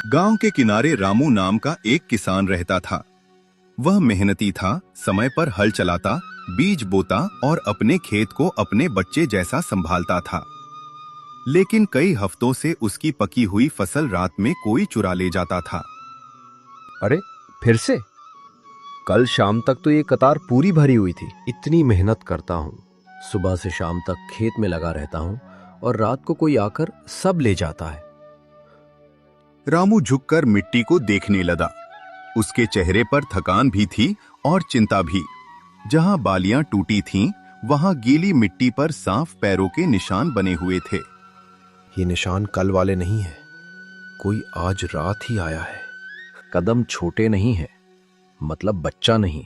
गांव के किनारे रामू नाम का एक किसान रहता था। वह मेहनती था, समय पर हल चलाता, बीज बोता और अपने खेत को अपने बच्चे जैसा संभालता था। लेकिन कई हफ्तों से उसकी पकी हुई फसल रात में कोई चुरा ले जाता था। अरे फिर से? कल शाम तक तो ये कतार पूरी भरी हुई थी। इतनी मेहनत करता हूँ, सुबह से शाम तक खेत में लगा रहता हूँ और रात को कोई आकर सब ले जाता है। रामू झुककर मिट्टी को देखने लगा। उसके चेहरे पर थकान भी थी और चिंता भी। जहां बालियां टूटी थीं, वहां गीली मिट्टी पर साफ पैरों के निशान बने हुए थे। ये निशान कल वाले नहीं है, कोई आज रात ही आया है। कदम छोटे नहीं है, मतलब बच्चा नहीं,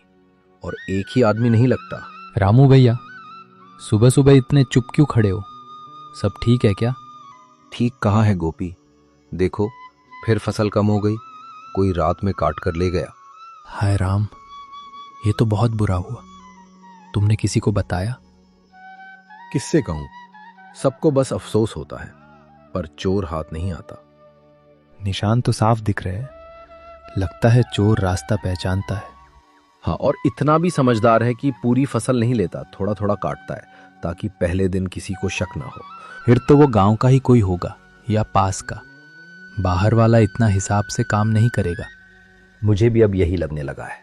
और एक ही आदमी नहीं लगता। रामू भैया, सुबह सुबह इतने चुप क्यों खड़े हो? सब ठीक है क्या? ठीक कहाँ है गोपी? देखो, फिर फसल कम हो गई, कोई रात में काट कर ले गया। हाय राम, ये तो बहुत बुरा हुआ। तुमने किसी को बताया? किससे कहूं? सबको बस अफसोस होता है, पर चोर हाथ नहीं आता। निशान तो साफ दिख रहे हैं, लगता है चोर रास्ता पहचानता है। हाँ, और इतना भी समझदार है कि पूरी फसल नहीं लेता, थोड़ा थोड़ा काटता है ताकि पहले दिन किसी को शक ना हो। फिर तो वो गांव का ही कोई होगा या पास का। बाहर वाला इतना हिसाब से काम नहीं करेगा। मुझे भी अब यही लगने लगा है।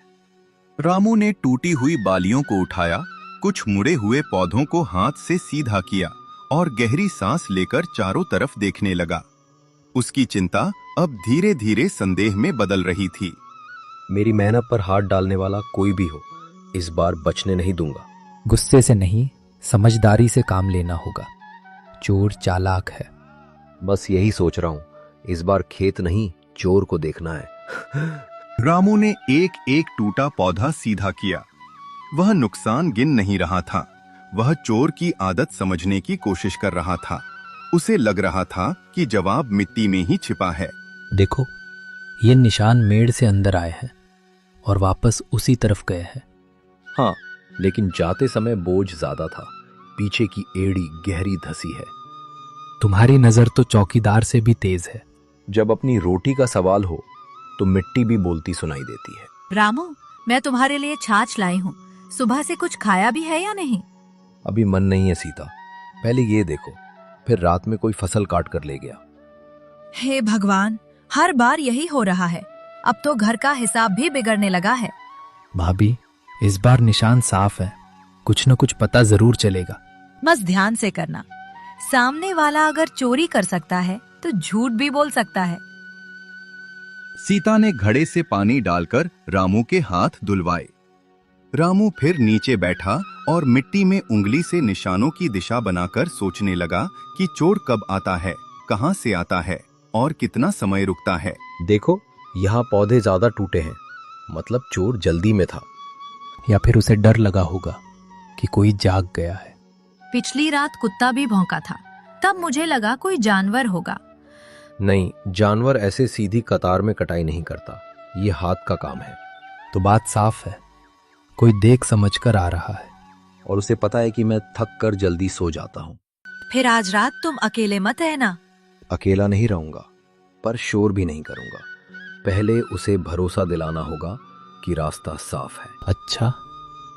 रामू ने टूटी हुई बालियों को उठाया, कुछ मुड़े हुए पौधों को हाथ से सीधा किया और गहरी सांस लेकर चारों तरफ देखने लगा। उसकी चिंता अब धीरे धीरे संदेह में बदल रही थी। मेरी मेहनत पर हाथ डालने वाला कोई भी हो, इस बार बचने नहीं दूंगा। गुस्से से नहीं, समझदारी से काम लेना होगा। चोर चालाक है। बस यही सोच रहा हूं, इस बार खेत नहीं, चोर को देखना है। रामू ने एक एक टूटा पौधा सीधा किया। वह नुकसान गिन नहीं रहा था, वह चोर की आदत समझने की कोशिश कर रहा था। उसे लग रहा था कि जवाब मिट्टी में ही छिपा है। देखो, ये निशान मेड़ से अंदर आए हैं और वापस उसी तरफ गए हैं। हाँ, लेकिन जाते समय बोझ ज्यादा था, पीछे की एड़ी गहरी धसी है। तुम्हारी नजर तो चौकीदार से भी तेज है। जब अपनी रोटी का सवाल हो तो मिट्टी भी बोलती सुनाई देती है। रामू, मैं तुम्हारे लिए छाछ लाई हूँ। सुबह से कुछ खाया भी है या नहीं? अभी मन नहीं है सीता, पहले ये देखो, फिर रात में कोई फसल काट कर ले गया। हे भगवान, हर बार यही हो रहा है। अब तो घर का हिसाब भी बिगड़ने लगा है। भाभी, इस बार निशान साफ है, कुछ न कुछ पता जरूर चलेगा। बस ध्यान से करना। सामने वाला अगर चोरी कर सकता है तो झूठ भी बोल सकता है। सीता ने घड़े से पानी डालकर रामू के हाथ धुलवाए। रामू फिर नीचे बैठा और मिट्टी में उंगली से निशानों की दिशा बनाकर सोचने लगा कि चोर कब आता है, कहां से आता है और कितना समय रुकता है। देखो, यहाँ पौधे ज्यादा टूटे हैं, मतलब चोर जल्दी में था। या फिर उसे डर लगा होगा कि कोई जाग गया है। पिछली रात कुत्ता भी भौंका था, तब मुझे लगा कोई जानवर होगा। नहीं, जानवर ऐसे सीधी कतार में कटाई नहीं करता, ये हाथ का काम है। तो बात साफ है, कोई देख समझ कर आ रहा है। और उसे पता है कि मैं थक कर जल्दी सो जाता हूँ। फिर आज रात तुम अकेले मत रहना। अकेला नहीं रहूंगा, पर शोर भी नहीं करूंगा। पहले उसे भरोसा दिलाना होगा कि रास्ता साफ है। अच्छा,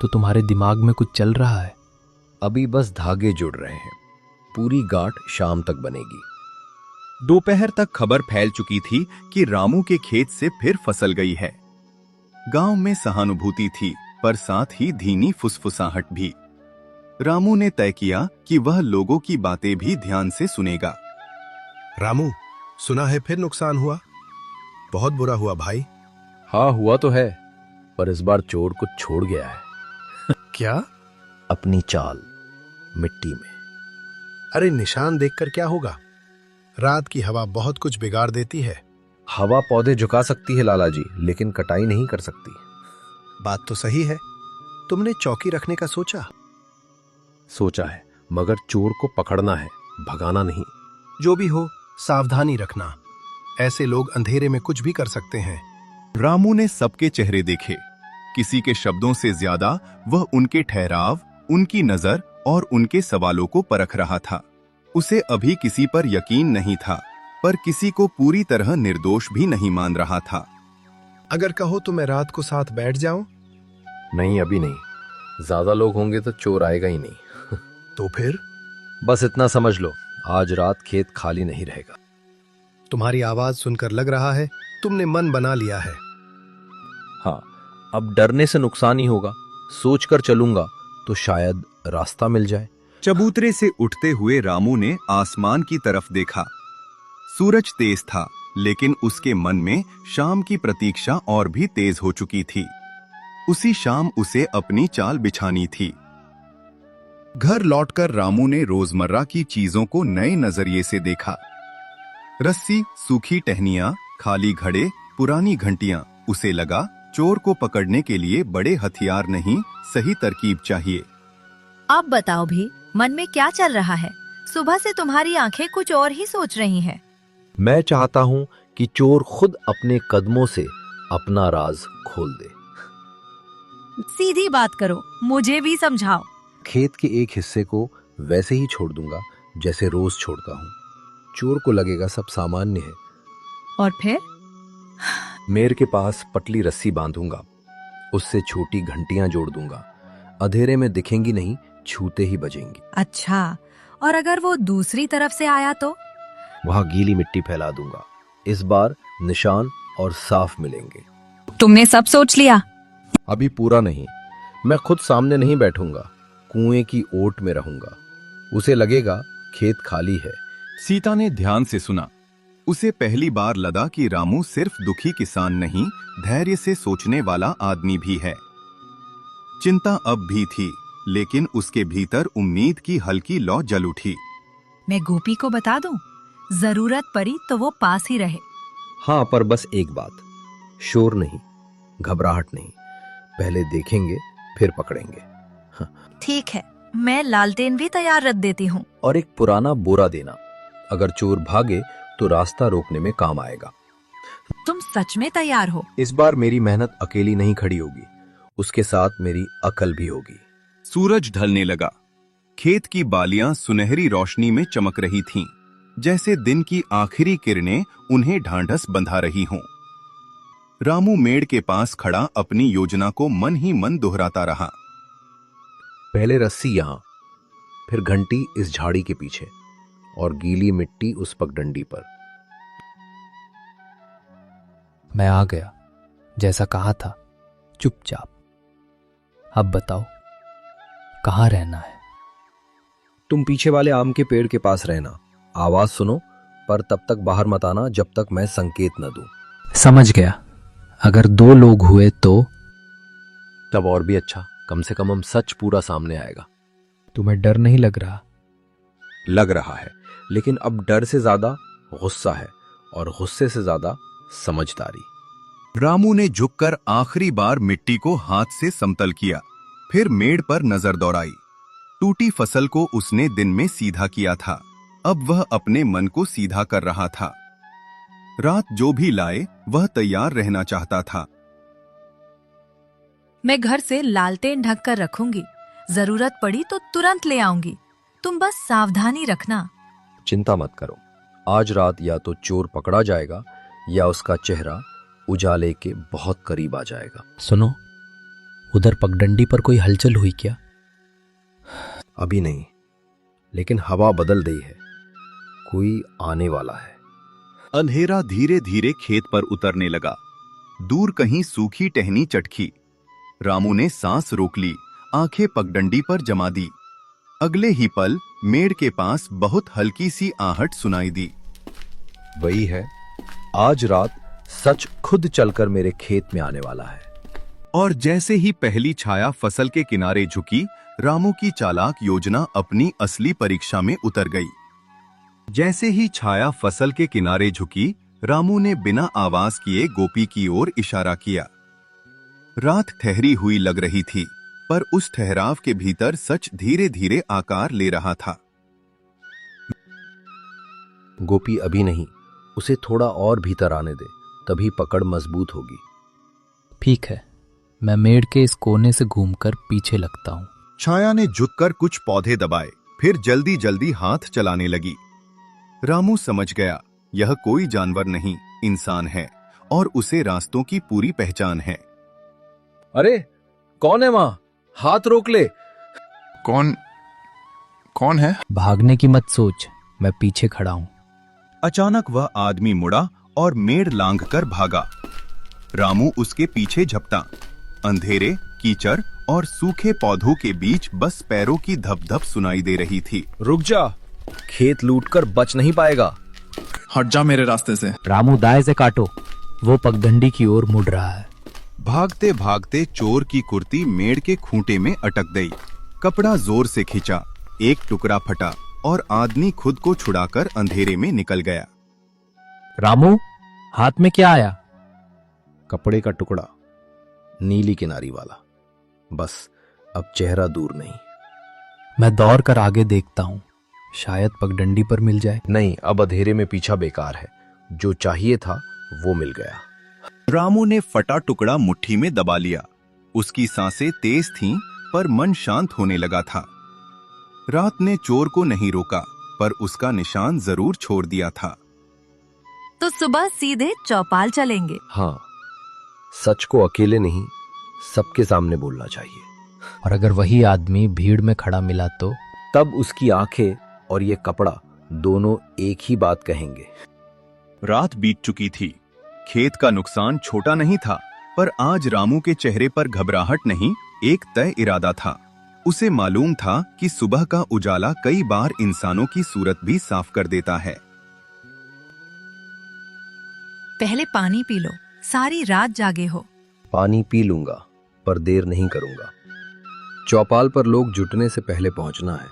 तो तुम्हारे दिमाग में कुछ चल रहा है? अभी बस धागे जुड़ रहे हैं, पूरी गांठ शाम तक बनेगी। दोपहर तक खबर फैल चुकी थी कि रामू के खेत से फिर फसल गई है। गांव में सहानुभूति थी, पर साथ ही धीमी फुसफुसाहट भी। रामू ने तय किया कि वह लोगों की बातें भी ध्यान से सुनेगा। रामू, सुना है फिर नुकसान हुआ? बहुत बुरा हुआ भाई। हाँ, हुआ तो है, पर इस बार चोर कुछ छोड़ गया है। क्या? अपनी चाल मिट्टी में। अरे निशान देखकर क्या होगा? रात की हवा बहुत कुछ बिगाड़ देती है। हवा पौधे झुका सकती है लाला जी, लेकिन कटाई नहीं कर सकती। बात तो सही है। तुमने चौकी रखने का सोचा? सोचा है, मगर चोर को पकड़ना है, भगाना नहीं। जो भी हो, सावधानी रखना। ऐसे लोग अंधेरे में कुछ भी कर सकते हैं। रामू ने सबके चेहरे देखे। किसी के शब्दों से ज्यादा वह उनके ठहराव, उनकी नजर और उनके सवालों को परख रहा था। उसे अभी किसी पर यकीन नहीं था, पर किसी को पूरी तरह निर्दोष भी नहीं मान रहा था। अगर कहो तो मैं रात को साथ बैठ जाऊं? नहीं, अभी नहीं। ज्यादा लोग होंगे तो चोर आएगा ही नहीं। तो फिर? बस इतना समझ लो, आज रात खेत खाली नहीं रहेगा। तुम्हारी आवाज सुनकर लग रहा है तुमने मन बना लिया है। हाँ, अब डरने से नुकसान ही होगा। सोचकर चलूंगा तो शायद रास्ता मिल जाए। चबूतरे से उठते हुए रामू ने आसमान की तरफ देखा। सूरज तेज था, लेकिन उसके मन में शाम की प्रतीक्षा और भी तेज हो चुकी थी। उसी शाम उसे अपनी चाल बिछानी थी। घर लौटकर रामू ने रोजमर्रा की चीजों को नए नजरिए से देखा। रस्सी, सूखी टहनियां, खाली घड़े, पुरानी घंटियां। उसे लगा चोर को पकड़ने के लिए बड़े हथियार नहीं, सही तरकीब चाहिए। अब बताओ भी, मन में क्या चल रहा है? सुबह से तुम्हारी आंखें कुछ और ही सोच रही हैं। मैं चाहता हूं कि चोर खुद अपने कदमों से अपना राज खोल दे। सीधी बात करो, मुझे भी समझाओ। खेत के एक हिस्से को वैसे ही छोड़ दूंगा जैसे रोज छोड़ता हूँ। चोर को लगेगा सब सामान्य है। और फिर? मेर के पास पतली रस्सी बांधूंगा, उससे छोटी घंटियां जोड़ दूंगा। अंधेरे में दिखेंगी नहीं, छूते ही बजेंगी। अच्छा, और अगर वो दूसरी तरफ से आया तो? वहां गीली मिट्टी फैला दूंगा। इस बार निशान और साफ मिलेंगे। तुमने सब सोच लिया? अभी पूरा नहीं। मैं खुद सामने नहीं बैठूंगा, कुएं की ओट में रहूंगा। उसे लगेगा खेत खाली है। सीता ने ध्यान से सुना। उसे पहली बार लगा कि रामू सिर्फ दुखी किसान नहीं, धैर्य से सोचने वाला आदमी भी है। चिंता अब भी थी, लेकिन उसके भीतर उम्मीद की हल्की लौ जल उठी। मैं गोपी को बता दूं, जरूरत पड़ी तो वो पास ही रहे। हाँ, पर बस एक बात, शोर नहीं, घबराहट नहीं। पहले देखेंगे फिर पकड़ेंगे। ठीक है, मैं लालटेन भी तैयार रख देती हूँ। और एक पुराना बोरा देना। अगर चोर भागे तो रास्ता रोकने में काम आएगा। तुम सच में तैयार हो? इस बार मेरी मेहनत अकेली नहीं खड़ी होगी, उसके साथ मेरी अकल भी होगी। सूरज ढलने लगा। खेत की बालियां सुनहरी रोशनी में चमक रही थीं, जैसे दिन की आखिरी किरणें उन्हें ढांढस बंधा रही हों। रामू मेड़ के पास खड़ा अपनी योजना को मन ही मन दोहराता रहा। पहले रस्सी यहां, फिर घंटी इस झाड़ी के पीछे और गीली मिट्टी उस पगडंडी पर। मैं आ गया, जैसा कहा था, चुपचाप। अब बताओ, कहाँ रहना है? तुम पीछे वाले आम के पेड़ के पास रहना। आवाज सुनो, पर तब तक बाहर मत आना जब तक मैं संकेत न दूं। समझ गया। अगर 2 लोग हुए तो? तब और भी अच्छा, कम से कम हम सच पूरा सामने आएगा। तुम्हें डर नहीं लग रहा? लग रहा है, लेकिन अब डर से ज्यादा गुस्सा है, और गुस्से से ज्यादा समझदारी। रामू ने झुककर आखिरी बार मिट्टी को हाथ से समतल किया, फिर मेड़ पर नजर दौड़ाई। टूटी फसल को उसने दिन में सीधा किया था, अब वह अपने मन को सीधा कर रहा था। रात जो भी लाए, वह तैयार रहना चाहता था। मैं घर से लालटेन ढक कर रखूंगी, जरूरत पड़ी तो तुरंत ले आऊंगी। तुम बस सावधानी रखना। चिंता मत करो, आज रात या तो चोर पकड़ा जाएगा या उसका चेहरा उजाले के बहुत करीब आ जाएगा। सुनो, उधर पगडंडी पर कोई हलचल हुई क्या? अभी नहीं, लेकिन हवा बदल गई है, कोई आने वाला है। अंधेरा धीरे धीरे खेत पर उतरने लगा। दूर कहीं सूखी टहनी चटकी। रामू ने सांस रोक ली, आंखें पगडंडी पर जमा दी। अगले ही पल मेड़ के पास बहुत हल्की सी आहट सुनाई दी। वही है, आज रात सच खुद चलकर मेरे खेत में आने वाला है। और जैसे ही पहली छाया फसल के किनारे झुकी, रामू की चालाक योजना अपनी असली परीक्षा में उतर गई। जैसे ही छाया फसल के किनारे झुकी, रामू ने बिना आवाज किए गोपी की ओर इशारा किया। रात ठहरी हुई लग रही थी, पर उस ठहराव के भीतर सच धीरे धीरे आकार ले रहा था। गोपी अभी नहीं, उसे थोड़ा और भीतर आने दे, तभी पकड़ मजबूत होगी। ठीक है, मैं मेड़ के इस कोने से घूमकर पीछे लगता हूँ। छाया ने झुककर कुछ पौधे दबाए, फिर जल्दी जल्दी हाथ चलाने लगी। रामू समझ गया, यह कोई जानवर नहीं, इंसान है और उसे रास्तों की पूरी पहचान है। अरे कौन है वहां? हाथ रोक ले। कौन है? भागने की मत सोच, मैं पीछे खड़ा हूं। अचानक वह आदमी मुड़ा और मेड़ लांघ कर भागा। रामू उसके पीछे झपटा। अंधेरे, कीचड़ और सूखे पौधों के बीच बस पैरों की धप-धप सुनाई दे रही थी। रुक जा, खेत लूटकर बच नहीं पाएगा। हट जा मेरे रास्ते से। रामू दाएं से काटो, वो पगडंडी की ओर मुड़ रहा है। भागते भागते चोर की कुर्ती मेड़ के खूंटे में अटक गई। कपड़ा जोर से खींचा, एक टुकड़ा फटा और आदमी खुद को छुड़ाकर अंधेरे में निकल गया। रामू, हाथ में क्या आया? कपड़े का टुकड़ा, नीली किनारी वाला। बस अब चेहरा दूर नहीं। मैं दौड़ कर आगे देखता हूं, शायद पगडंडी पर मिल जाए। नहीं, अब अंधेरे में पीछा बेकार है। जो चाहिए था वो मिल गया। रामू ने फटा टुकड़ा मुट्ठी में दबा लिया। उसकी सांसें तेज थीं, पर मन शांत होने लगा था। रात ने चोर को नहीं रोका, पर उसका निशान जरूर छोड़ दिया था। तो सुबह सीधे चौपाल चलेंगे। हाँ, सच को अकेले नहीं, सबके सामने बोलना चाहिए। और अगर वही आदमी भीड़ में खड़ा मिला तो? तब उसकी आंखें और ये कपड़ा दोनों एक ही बात कहेंगे। रात बीत चुकी थी। खेत का नुकसान छोटा नहीं था, पर आज रामू के चेहरे पर घबराहट नहीं, एक तय इरादा था। उसे मालूम था कि सुबह का उजाला कई बार इंसानों की सूरत भी साफ कर देता है। पहले पानी पी लो, सारी रात जागे हो। पानी पी लूंगा, पर देर नहीं करूंगा। चौपाल पर लोग जुटने से पहले पहुंचना है।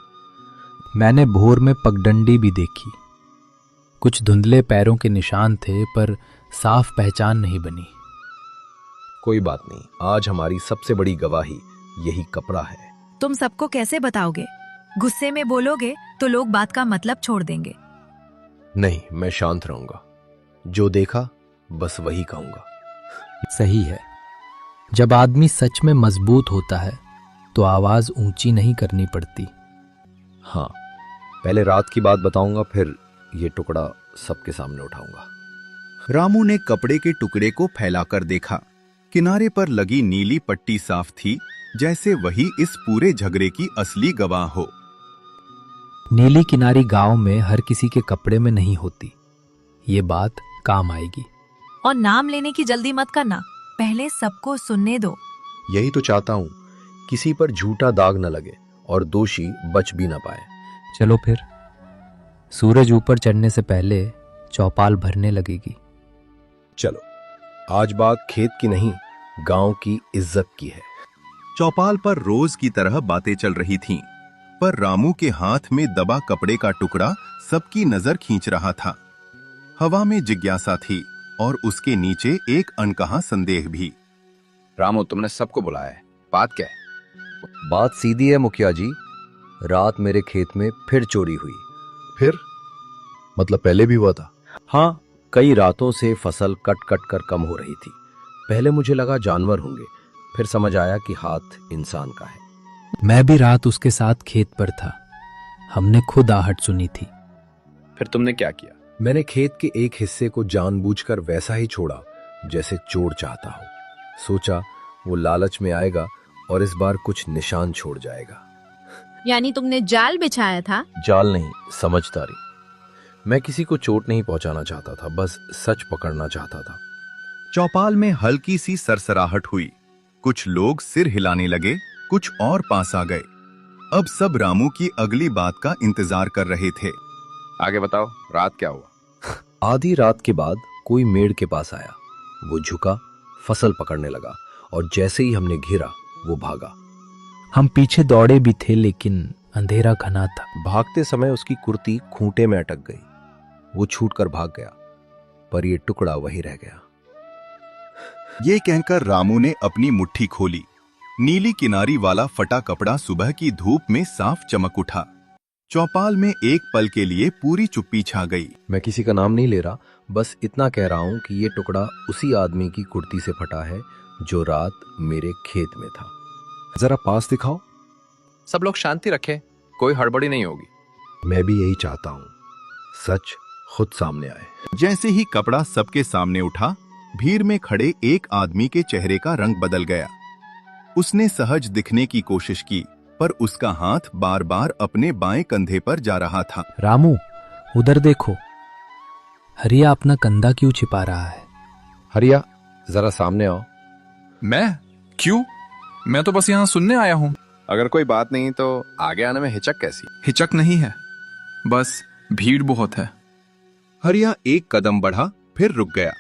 मैंने भोर में पगडंडी भी देखी। कुछ धुंधले पैरों के निशान थे, पर साफ पहचान नहीं बनी। कोई बात नहीं, आज हमारी सबसे बड़ी गवाही यही कपड़ा है। तुम सबको कैसे बताओगे? गुस्से में बोलोगे तो लोग बात का मतलब छोड़ देंगे। नहीं, मैं शांत रहूंगा। जो देखा बस वही कहूंगा। सही है। जब आदमी सच में मजबूत होता है तो आवाज ऊंची नहीं करनी पड़ती। हाँ, पहले रात की बात बताऊंगा, फिर ये टुकड़ा सबके सामने उठाऊंगा। रामू ने कपड़े के टुकड़े को फैलाकर देखा। किनारे पर लगी नीली पट्टी साफ थी, जैसे वही इस पूरे झगड़े की असली गवाह हो। नीली किनारी गांव में हर किसी के कपड़े में नहीं होती। ये बात काम आएगी। और नाम लेने की जल्दी मत करना, पहले सबको सुनने दो। यही तो चाहता हूं, किसी पर झूठा दाग न लगे और दोषी बच भी न पाए। चलो फिर, सूरज ऊपर चढ़ने से पहले चौपाल भरने लगेगी। चलो, आज बात खेत की नहीं, गांव की इज्जत की है। चौपाल पर रोज की तरह बातें चल रही थीं, पर रामू के हाथ में दबा कपड़े का टुकड़ा सबकी नजर खींच रहा था। हवा में जिज्ञासा थी और उसके नीचे एक अनकहा संदेह भी। रामू, तुमने सबको बुलाया है, बात क्या है? बात सीधी है मुखिया जी। रात मेरे खेत में फिर चोरी हुई। फिर? मतलब पहले भी हुआ था? हाँ, कई रातों से फसल कट कट कर कम हो रही थी। पहले मुझे लगा जानवर होंगे, फिर समझ आया कि हाथ इंसान का है। मैं भी रात उसके साथ खेत पर था। हमने खुद आहट सुनी थी। फिर तुमने क्या किया? मैंने खेत के एक हिस्से को जानबूझकर वैसा ही छोड़ा जैसे चोर चाहता हो। सोचा वो लालच में आएगा और इस बार कुछ निशान छोड़ जाएगा। यानी तुमने जाल बिछाया था? जाल नहीं, समझदारी। मैं किसी को चोट नहीं पहुंचाना चाहता था, बस सच पकड़ना चाहता था। चौपाल में हल्की सी सरसराहट हुई। कुछ लोग सिर हिलाने लगे, कुछ और पास आ गए। अब सब रामू की अगली बात का इंतजार कर रहे थे। आगे बताओ, रात क्या हुआ? आधी रात के बाद कोई मेड़ के पास आया। वो झुका, फसल पकड़ने लगा और जैसे ही हमने घेरा वो भागा। हम पीछे दौड़े भी थे, लेकिन अंधेरा घना था। भागते समय उसकी कुर्ती खूंटे में अटक गई। वो छूटकर भाग गया, पर ये टुकड़ा वही रह गया। ये कहकर रामू ने अपनी मुट्ठी खोली। नीली किनारी वाला फटा कपड़ा सुबह की धूप में साफ चमक उठा। चौपाल में एक पल के लिए पूरी चुप्पी छा गई। मैं किसी का नाम नहीं ले रहा, बस इतना कह रहा हूं कि ये टुकड़ा उसी आदमी की कुर्ती से फटा है जो रात मेरे खेत में था। जरा पास दिखाओ। सब लोग शांति रखें, कोई हड़बड़ी नहीं होगी। मैं भी यही चाहता हूं। सच खुद सामने आए। जैसे ही कपड़ा सबके सामने उठा, भीड़ में खड़े एक आदमी के चेहरे का रंग बदल गया। उसने सहज दिखने की कोशिश की, पर उसका हाथ बार बार अपने बाएं कंधे पर जा रहा था। रामू, उधर देखो। हरिया अपना कंधा क्यों छिपा रहा है? हरिया, जरा सामने आओ। मैं? क्यों? मैं तो बस यहाँ सुनने आया हूँ। अगर कोई बात नहीं तो आगे आने में हिचक कैसी? हिचक नहीं है, बस भीड़ बहुत है। हरिया एक कदम बढ़ा, फिर रुक गया।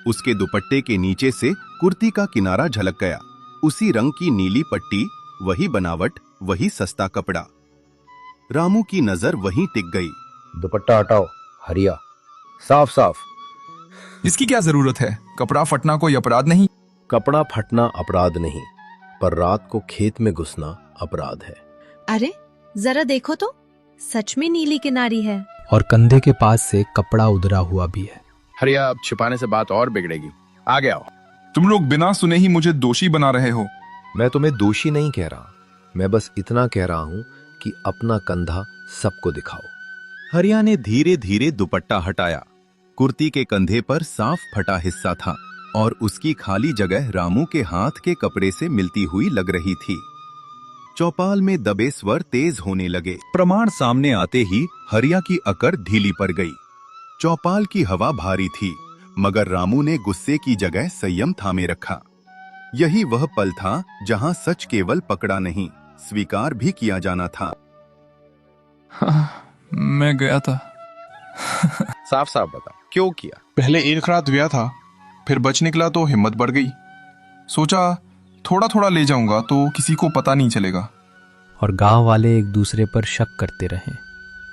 उसके दुपट्टे के नीचे से कुर्ती का किनारा झलक गया। उसी रंग की नीली पट्टी, वही बनावट, वही सस्ता कपड़ा। रामू की नजर वहीं टिक गई। दुपट्टा हटाओ हरिया, साफ साफ। इसकी क्या जरूरत है? कपड़ा फटना कोई अपराध नहीं। कपड़ा फटना अपराध नहीं, पर रात को खेत में घुसना अपराध है। अरे जरा देखो तो, सच में नीली किनारी है। और कंधे के पास से कपड़ा उधरा हुआ भी है। हरिया, अब छिपाने से बात और बिगड़ेगी। आगे आओ। तुम लोग बिना सुने ही मुझे दोषी बना रहे हो। मैं तुम्हें दोषी नहीं कह रहा, मैं बस इतना कह रहा हूं कि अपना कंधा सबको दिखाओ। हरिया ने धीरे धीरे दुपट्टा हटाया। कुर्ती के कंधे पर साफ फटा हिस्सा था और उसकी खाली जगह रामू के हाथ के कपड़े से मिलती हुई लग रही थी। चौपाल में दबे स्वर तेज होने लगे। प्रमाण सामने आते ही हरिया की अकड़ ढीली पड़ गई। चौपाल की हवा भारी थी, मगर रामू ने गुस्से की जगह संयम थामे रखा। यही वह पल था जहां सच केवल पकड़ा नहीं, स्वीकार भी किया जाना था। मैं गया था। साफ साफ बताओ, क्यों किया? पहले एक रात गया था, फिर बच निकला तो हिम्मत बढ़ गई। सोचा थोड़ा थोड़ा ले जाऊंगा तो किसी को पता नहीं चलेगा। और गांव वाले एक दूसरे पर शक करते रहे,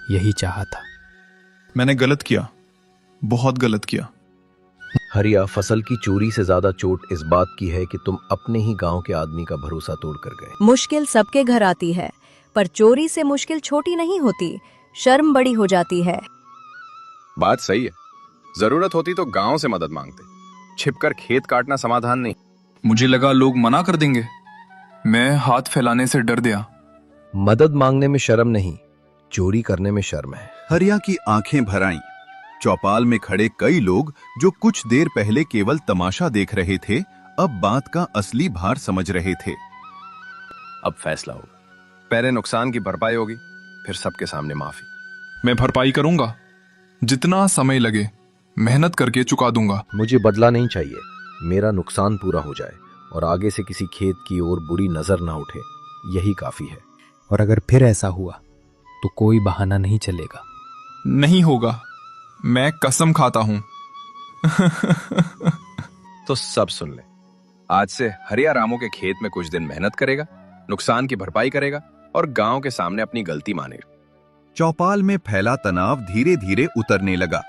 यही चाहा था। मैंने गलत किया, बहुत गलत किया। हरिया, फसल की चोरी से ज्यादा चोट इस बात की है कि तुम अपने ही गांव के आदमी का भरोसा तोड़कर गए। मुश्किल सबके घर आती है, पर चोरी से मुश्किल छोटी नहीं होती, शर्म बड़ी हो जाती है। बात सही है। जरूरत होती तो गांव से मदद मांगते, छिपकर खेत काटना समाधान नहीं। मुझे लगा लोग मना कर देंगे, मैं हाथ फैलाने से डर गया। मदद मांगने में शर्म नहीं, चोरी करने में शर्म है। हरिया की आंखें भर आईं। चौपाल में खड़े कई लोग जो कुछ देर पहले केवल तमाशा देख रहे थे, अब बात का असली भार समझ रहे थे। अब फैसला होगा, पहले नुकसान की भरपाई होगी, फिर सबके सामने माफी। मैं भरपाई करूंगा, जितना समय लगे मेहनत करके चुका दूंगा। मुझे बदला नहीं चाहिए, मेरा नुकसान पूरा हो जाए और आगे से किसी खेत की ओर बुरी नजर ना उठे, यही काफी है। और अगर फिर ऐसा हुआ तो कोई बहाना नहीं चलेगा। नहीं होगा, मैं कसम खाता हूं। तो सब सुन ले, आज से हरिया रामू के खेत में कुछ दिन मेहनत करेगा, नुकसान की भरपाई करेगा और गांव के सामने अपनी गलती मानेगा। चौपाल में फैला तनाव धीरे धीरे उतरने लगा।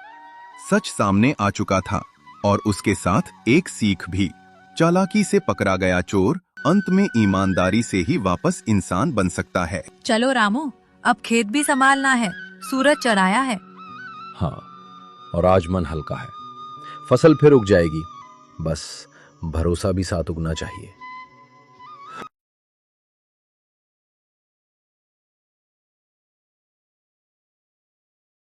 सच सामने आ चुका था और उसके साथ एक सीख भी। चालाकी से पकड़ा गया चोर अंत में ईमानदारी से ही वापस इंसान बन सकता है। चलो रामू, अब खेत भी संभालना है, सूरज चढ़ाया है। हाँ, और आज मन हल्का है। फसल फिर उग जाएगी, बस भरोसा भी साथ उगना चाहिए।